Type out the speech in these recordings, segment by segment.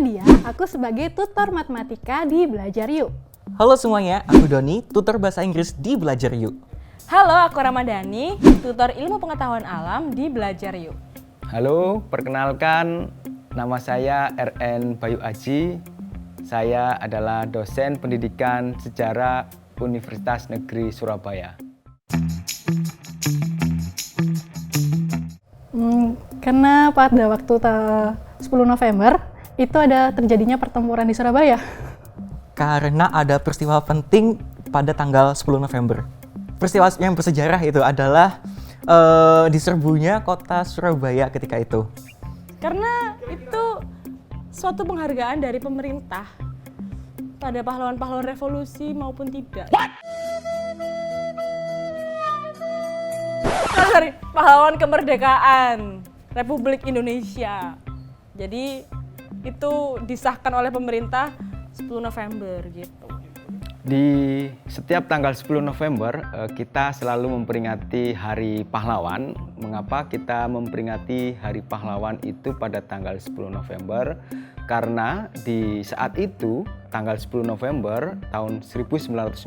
Nadia, aku sebagai tutor matematika di Belajar Yuk. Halo semuanya, aku Doni, tutor bahasa Inggris di Belajar Yuk. Halo, aku Ramadhani, tutor ilmu pengetahuan alam di Belajar Yuk. Halo, perkenalkan nama saya RN Bayu Aji. Saya adalah dosen pendidikan sejarah Universitas Negeri Surabaya. Karena pada waktu 10 November itu ada terjadinya pertempuran di Surabaya. Karena ada peristiwa penting pada tanggal 10 November. Peristiwa yang bersejarah itu adalah diserbunya kota Surabaya ketika itu. Karena itu suatu penghargaan dari pemerintah pada pahlawan-pahlawan revolusi maupun tidak. Pahlawan kemerdekaan Republik Indonesia. Jadi itu disahkan oleh pemerintah 10 November gitu. Di setiap tanggal 10 November kita selalu memperingati Hari Pahlawan. Mengapa kita memperingati Hari Pahlawan itu pada tanggal 10 November? Karena di saat itu, tanggal 10 November tahun 1945,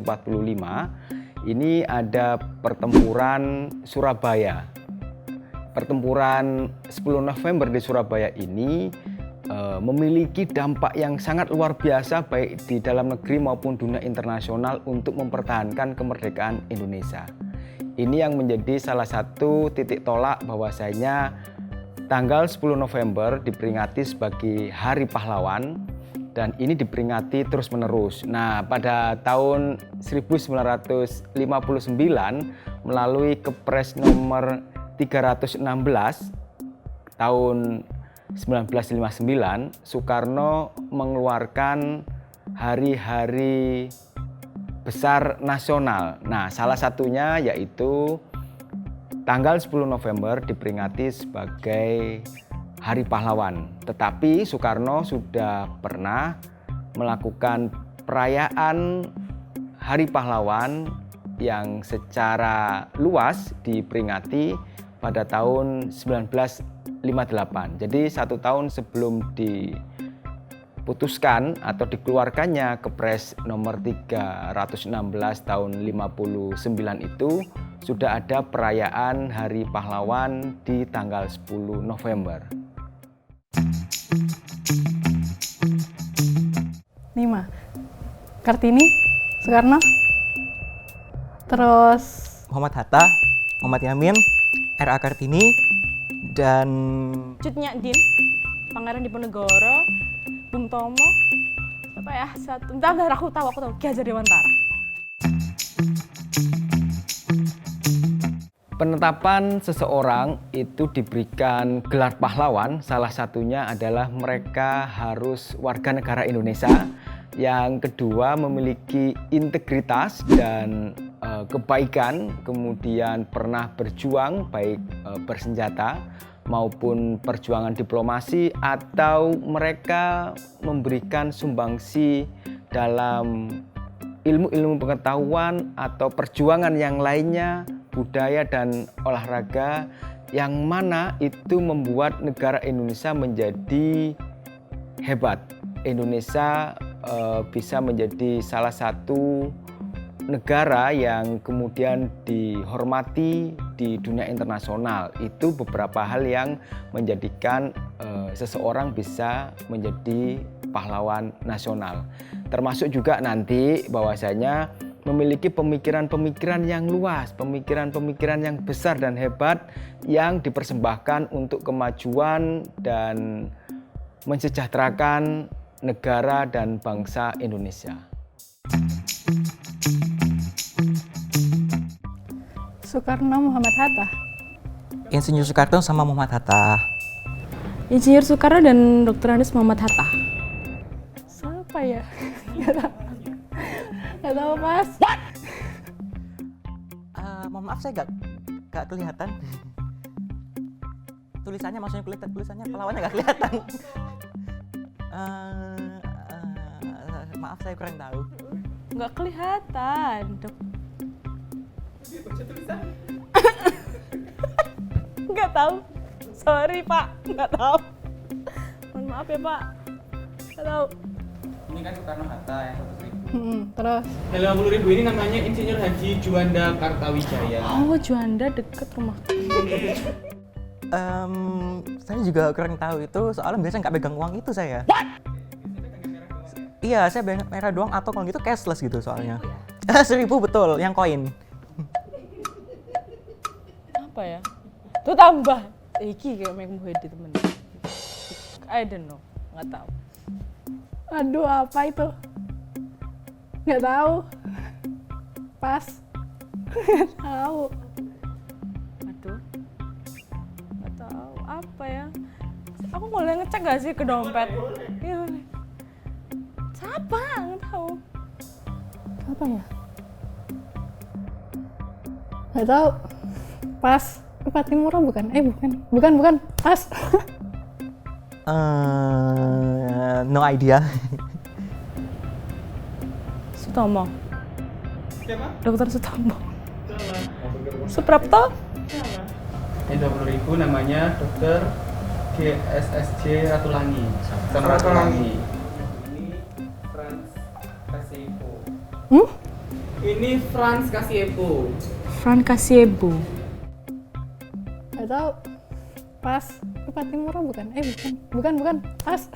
ini ada pertempuran Surabaya. Pertempuran 10 November di Surabaya ini memiliki dampak yang sangat luar biasa baik di dalam negeri maupun dunia internasional untuk mempertahankan kemerdekaan Indonesia. Ini yang menjadi salah satu titik tolak bahwasanya tanggal 10 November diperingati sebagai Hari Pahlawan dan ini diperingati terus-menerus. Nah, pada tahun 1959 melalui Kepres nomor 316 tahun 1959, Soekarno mengeluarkan hari-hari besar nasional. Nah, salah satunya yaitu tanggal 10 November diperingati sebagai Hari Pahlawan. Tetapi Soekarno sudah pernah melakukan perayaan Hari Pahlawan yang secara luas diperingati pada tahun 1958. Jadi 1 tahun sebelum diputuskan atau dikeluarkannya Kepres nomor 316 tahun 59 itu sudah ada perayaan Hari Pahlawan di tanggal 10 November. 5. Kartini, Soekarno, terus Muhammad Hatta, Muhammad Yamin, R.A. Kartini, dan Cut Nyak Din, Pangeran Diponegoro, Bung Tomo, apa ya? Bentar, aku tahu, Ki Hajar Dewantara. Penetapan seseorang itu diberikan gelar pahlawan, salah satunya adalah mereka harus warga negara Indonesia. Yang kedua memiliki integritas dan kebaikan, kemudian pernah berjuang baik bersenjata maupun perjuangan diplomasi atau mereka memberikan sumbangsi dalam ilmu-ilmu pengetahuan atau perjuangan yang lainnya, budaya dan olahraga yang mana itu membuat negara Indonesia menjadi hebat. Indonesia bisa menjadi salah satu negara yang kemudian dihormati di dunia internasional. Itu beberapa hal yang menjadikan seseorang bisa menjadi pahlawan nasional. Termasuk juga nanti bahwasanya memiliki pemikiran-pemikiran yang luas, pemikiran-pemikiran yang besar dan hebat yang dipersembahkan untuk kemajuan dan mensejahterakan negara dan bangsa Indonesia. Soekarno, Muhammad Hatta. Insinyur Soekarno sama Muhammad Hatta. Insinyur Soekarno dan Dr. Andes Muhammad Hatta. Siapa ya? Gak tahu, Mas. Mohon maaf saya gak kelihatan. Tulisannya maksudnya kelihatan, tulisannya pahlawannya gak kelihatan. Maaf saya kurang tahu. Nggak kelihatan, Dok. Nggak tahu. Sorry, Pak. Nggak tahu. Mohon maaf ya, Pak. Nggak tahu. Ini kan Soekarno Hatta yang 100.000. Terus Nah, 50.000 ini namanya Insinyur Haji Juanda Kartawijaya. Oh, Juanda deket rumah. Saya juga kurang tahu itu, soalnya biasanya nggak pegang uang itu saya. Iya, saya merah doang atau kalau gitu cashless gitu soalnya. 1.000 betul, yang koin. Apa ya? Tuh tambah. Iki kayak make muhedi temen. I don't know. Nggak tahu. aduh apa itu? Nggak tahu. Pas. Nggak tahu. Aduh. Nggak tahu. Apa ya? Aku boleh ngecek gak sih ke dompet? Iya boleh. Siapa? Nggak tahu. Apa ya? Nggak tahu. Pas. Patimura bukan? Bukan. Pas. No idea. Sutomo. Siapa? Dokter Sutomo. Salah. Suprapto. Salah. Yang 20.000 namanya Dokter GSSJ Ratulangi. Ratulangi. Ini Franz Kasiepo. Ini Franz Kasiepo. Fran Kasiebo. Nggak tahu. Pas. Patimura bukan? Bukan. Pas.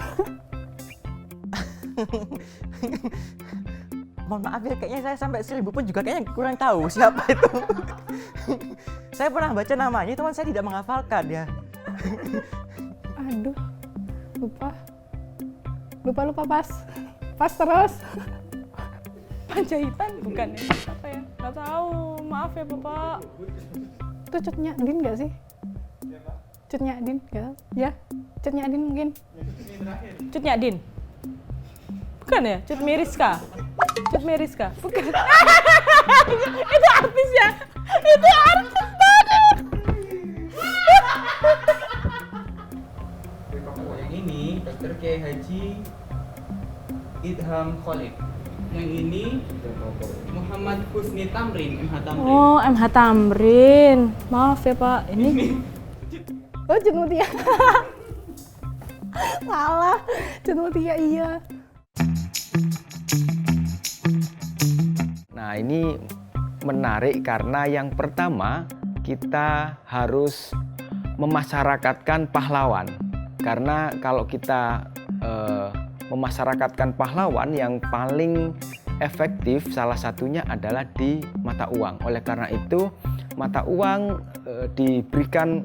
Mohon maaf ya, kayaknya saya sampai 1.000 pun juga kayaknya kurang tahu siapa itu. Saya pernah baca namanya, teman saya tidak menghafalkan ya. Aduh. Lupa pas. Pas terus. Panjaitan bukan ya? Apa ya? Nggak tahu. Maaf ya Bapak. Itu Cutnya Din nggak sih? Cutnya Din nggak tahu. Ya. Cutnya Din mungkin. Cut Nyadin. Bukan ya? Cut Miriska. Cut Miriska. Bukan. Itu artis ya? Itu artis tadi. Yang ini Dokter Kiai Haji Idham Khalid. Yang ini Muhammad Husni Tamrin, MH Tamrin. Oh, MH Tamrin. Maaf ya Pak. Ini Oh, Cut Mutia. Salah. Cut Mutia iya. Nah, ini menarik karena yang pertama kita harus memasyarakatkan pahlawan. Karena kalau kita memasyarakatkan pahlawan, yang paling efektif salah satunya adalah di mata uang. Oleh karena itu, mata uang diberikan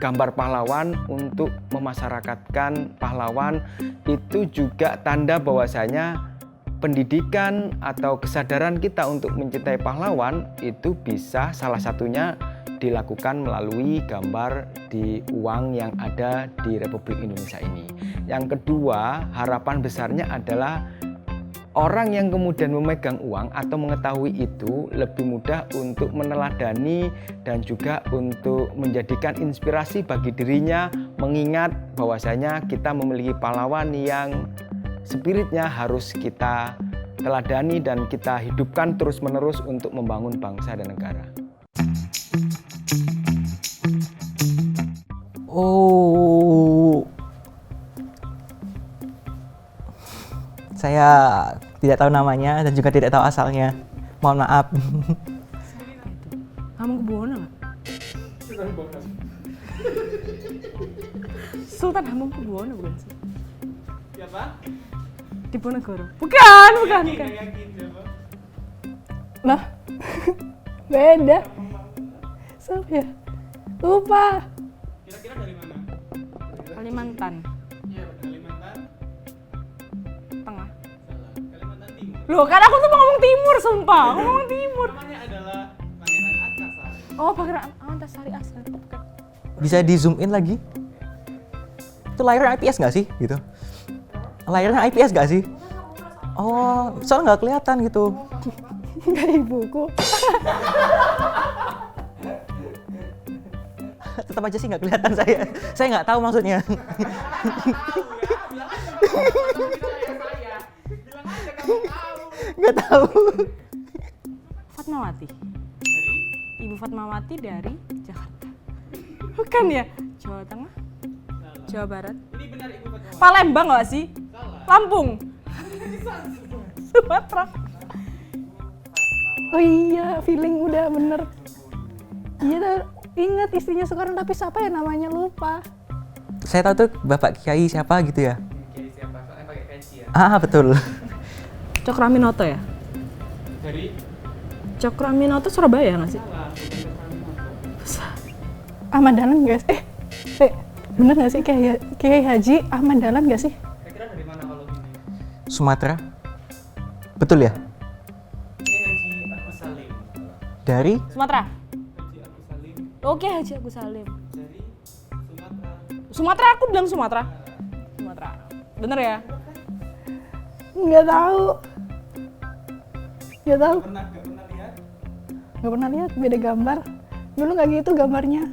gambar pahlawan untuk memasyarakatkan pahlawan. Itu juga tanda bahwasanya pendidikan atau kesadaran kita untuk mencintai pahlawan itu bisa salah satunya dilakukan melalui gambar di uang yang ada di Republik Indonesia ini. Yang kedua, harapan besarnya adalah orang yang kemudian memegang uang atau mengetahui itu lebih mudah untuk meneladani dan juga untuk menjadikan inspirasi bagi dirinya, mengingat bahwasanya kita memiliki pahlawan yang spiritnya harus kita teladani dan kita hidupkan terus-menerus untuk membangun bangsa dan negara. Oh, saya tidak tahu namanya dan juga tidak tahu asalnya. Mohon maaf. Hamengkubuwono nggak? Sultan Hamengkubuwono bukan sih? Siapa? Diponegoro. Bukan. Yakin siapa? Lah. Beda. Siapa ya? Lupa. Kira-kira dari mana? Kalimantan Iya, Kalimantan Tengah. salah. Kalimantan Timur. Loh, kan aku tuh mau ngomong timur, sumpah. Aku ngomong timur. Namanya adalah Pangeran Antasari. Oh, Pangeran Antasari Asar. Bukan. Bisa di zoom in lagi? Itu layarnya IPS nggak sih? Gitu. Layarnya IPS nggak sih? Oh, soalnya nggak kelihatan gitu. Nggak di buku. Tetap aja sih nggak kelihatan saya. Saya nggak tahu maksudnya. Nggak tahu. Fatmawati. Ibu Fatmawati dari Jakarta. Bukan ya? Jawa Tengah? Jawa Barat? Ini benar Ibu Fatmawati. Palembang nggak sih? Salah. Lampung. Sumatera. Oh iya, feeling udah bener. Iya, ingat istrinya Soekarno, tapi siapa ya namanya, lupa. Saya tahu tuh Bapak Kiai siapa gitu ya. Kiai siapa? Soalnya pakai peci ya. Ah, betul. Cokroaminoto ya? Dari Cokroaminoto Surabaya nggak sih? salah, bukan Cokroaminoto. Ahmad Dahlan nggak sih? Bener nggak sih Kiai Haji Ahmad Dahlan nggak sih? Kira-kira dari mana kalau ini? Sumatera. Betul ya? Kiai Haji Agus Salim. Dari Sumatera. Haji Agus Salim Oke, Haji Agus Salim. dari Sumatera. Sumatera, aku bilang Sumatera. Sumatera. Bener ya? Nggak tahu. Nggak tahu. Gak pernah lihat? Nggak pernah lihat, beda gambar. Dulu nggak gitu gambarnya.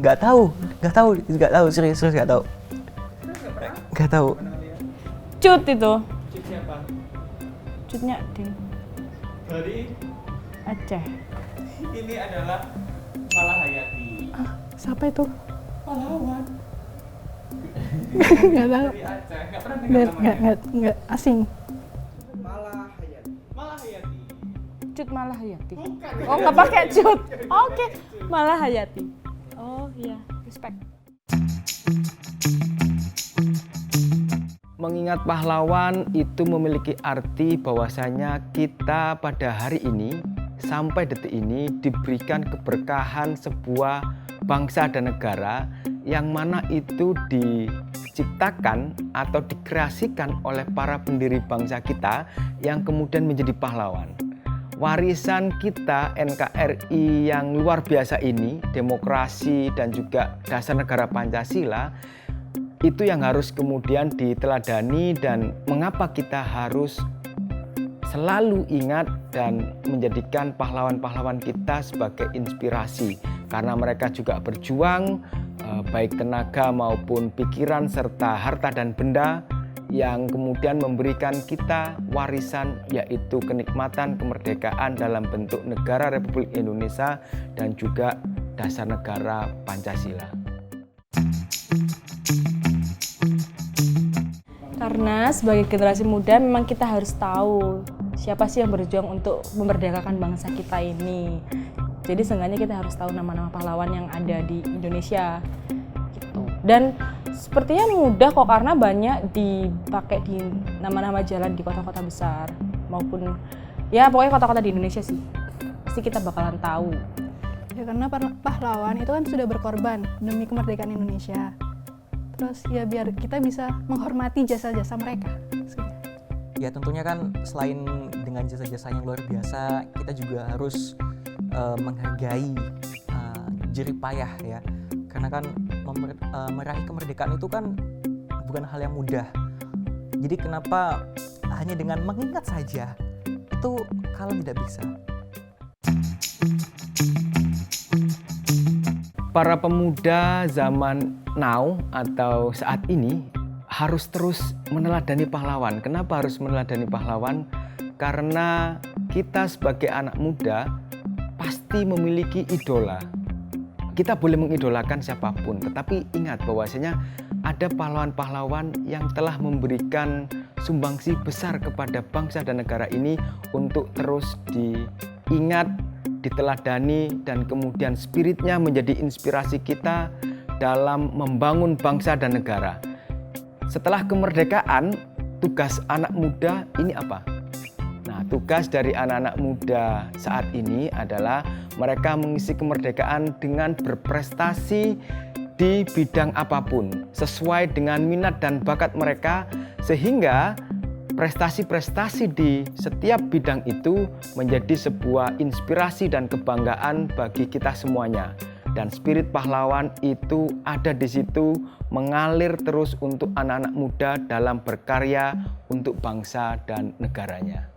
nggak tahu, serius nggak tahu. Nggak tahu. Cut itu. Cip siapa? Cutnya di Dari Aceh. ini adalah Malahayati. Siapa itu? Pahlawan Nggak tahu. dari Aceh. Gak pernah dengar namanya. Nggak asing. Malahayati. Malahayati. Cut Malahayati. Bukan. Oh, nggak pakai cut. Oke, Malahayati. Oh iya, respect. Mengingat pahlawan itu memiliki arti bahwasanya kita pada hari ini sampai detik ini diberikan keberkahan sebuah bangsa dan negara yang mana itu diciptakan atau dikreasikan oleh para pendiri bangsa kita yang kemudian menjadi pahlawan. Warisan kita NKRI yang luar biasa ini, demokrasi dan juga dasar negara Pancasila, itu yang harus kemudian diteladani dan mengapa kita harus selalu ingat dan menjadikan pahlawan-pahlawan kita sebagai inspirasi. Karena mereka juga berjuang baik tenaga maupun pikiran serta harta dan benda yang kemudian memberikan kita warisan yaitu kenikmatan kemerdekaan dalam bentuk negara Republik Indonesia dan juga dasar negara Pancasila. Karena sebagai generasi muda memang kita harus tahu siapa sih yang berjuang untuk memerdekakan bangsa kita ini. Jadi seenggaknya kita harus tahu nama-nama pahlawan yang ada di Indonesia gitu. Dan sepertinya mudah kok karena banyak dipakai di nama-nama jalan di kota-kota besar maupun ya pokoknya kota-kota di Indonesia sih. Pasti kita bakalan tahu. Ya karena pahlawan itu kan sudah berkorban demi kemerdekaan Indonesia. Terus ya biar kita bisa menghormati jasa-jasa mereka. Ya tentunya kan selain dengan jasa-jasa yang luar biasa, kita juga harus menghargai jerih payah ya. Karena kan meraih kemerdekaan itu kan bukan hal yang mudah. Jadi kenapa hanya dengan mengingat saja itu kalau tidak bisa. Para pemuda zaman now atau saat ini harus terus meneladani pahlawan. Kenapa harus meneladani pahlawan? Karena kita sebagai anak muda pasti memiliki idola. Kita boleh mengidolakan siapapun, tetapi ingat bahwasanya ada pahlawan-pahlawan yang telah memberikan sumbangsi besar kepada bangsa dan negara ini untuk terus diingat, diteladani, dan kemudian spiritnya menjadi inspirasi kita dalam membangun bangsa dan negara. Setelah kemerdekaan, tugas anak muda ini apa? Nah, tugas dari anak-anak muda saat ini adalah mereka mengisi kemerdekaan dengan berprestasi di bidang apapun, sesuai dengan minat dan bakat mereka, sehingga prestasi-prestasi di setiap bidang itu menjadi sebuah inspirasi dan kebanggaan bagi kita semuanya. Dan spirit pahlawan itu ada di situ, mengalir terus untuk anak-anak muda dalam berkarya untuk bangsa dan negaranya.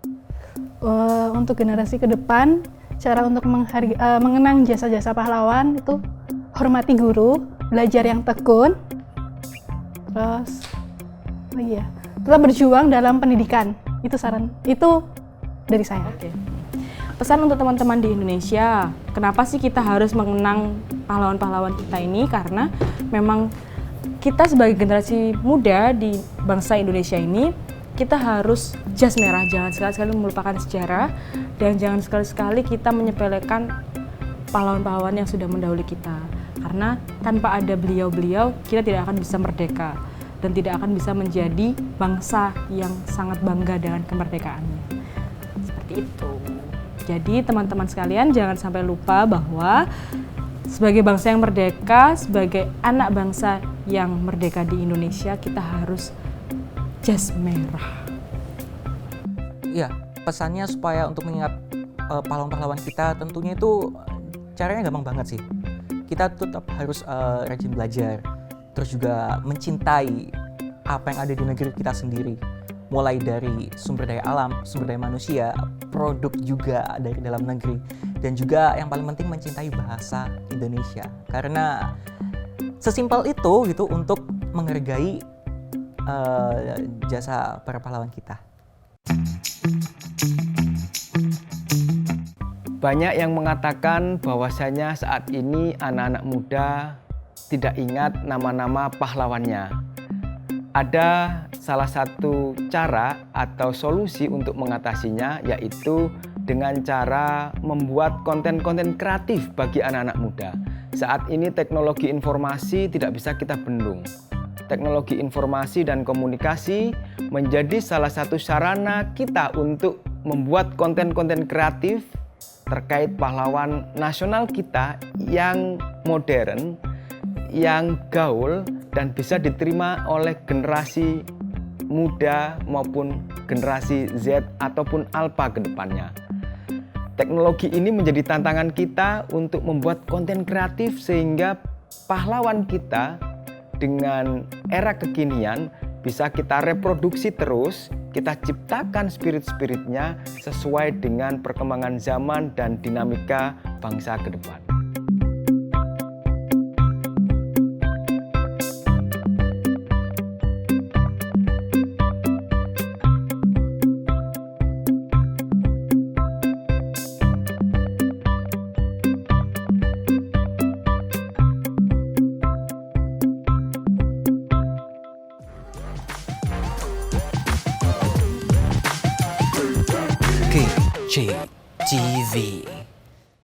Untuk generasi ke depan, cara untuk mengenang jasa-jasa pahlawan itu hormati guru, belajar yang tekun, terus tetap berjuang dalam pendidikan. Itu saran, itu dari saya. Oke. Pesan untuk teman-teman di Indonesia, kenapa sih kita harus mengenang pahlawan-pahlawan kita ini? Karena memang kita sebagai generasi muda di bangsa Indonesia ini, kita harus jas merah, jangan sekali-sekali melupakan sejarah, dan jangan sekali-sekali kita menyepelekan pahlawan-pahlawan yang sudah mendahului kita. Karena tanpa ada beliau-beliau, kita tidak akan bisa merdeka dan tidak akan bisa menjadi bangsa yang sangat bangga dengan kemerdekaannya. Seperti itu. Jadi teman-teman sekalian jangan sampai lupa bahwa sebagai bangsa yang merdeka, sebagai anak bangsa yang merdeka di Indonesia, kita harus jas merah. Iya, pesannya supaya untuk mengingat pahlawan-pahlawan kita tentunya itu caranya gampang banget sih. Kita tetap harus rajin belajar, terus juga mencintai apa yang ada di negeri kita sendiri. Mulai dari sumber daya alam, sumber daya manusia, produk juga dari dalam negeri, dan juga yang paling penting mencintai bahasa Indonesia. Karena sesimpel itu gitu untuk menghargai jasa para pahlawan kita. Banyak yang mengatakan bahwasanya saat ini anak-anak muda tidak ingat nama-nama pahlawannya. Ada salah satu cara atau solusi untuk mengatasinya, yaitu dengan cara membuat konten-konten kreatif bagi anak-anak muda. Saat ini teknologi informasi tidak bisa kita bendung. Teknologi informasi dan komunikasi menjadi salah satu sarana kita untuk membuat konten-konten kreatif terkait pahlawan nasional kita yang modern, yang gaul, dan bisa diterima oleh generasi muda maupun generasi Z ataupun Alpha ke depannya. Teknologi ini menjadi tantangan kita untuk membuat konten kreatif sehingga pahlawan kita dengan era kekinian bisa kita reproduksi terus, kita ciptakan spirit-spiritnya sesuai dengan perkembangan zaman dan dinamika bangsa ke depan. Kece